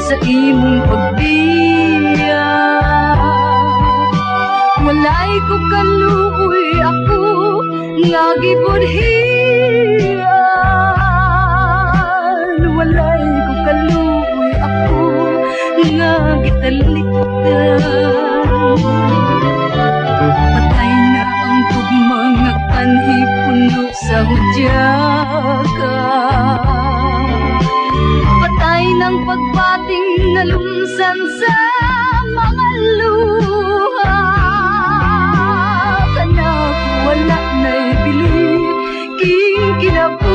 sa imong pagbiya. Walay ko kaluoy ako nga gibudhian. Walay ko kaluoy ako nga gitalikdan. Patay na ang tugmang nagtanhi puno sa hudyaka. Patay ng pagpating na lumsan sa mga luha. Kanak wala na'y bili king kinabuhi.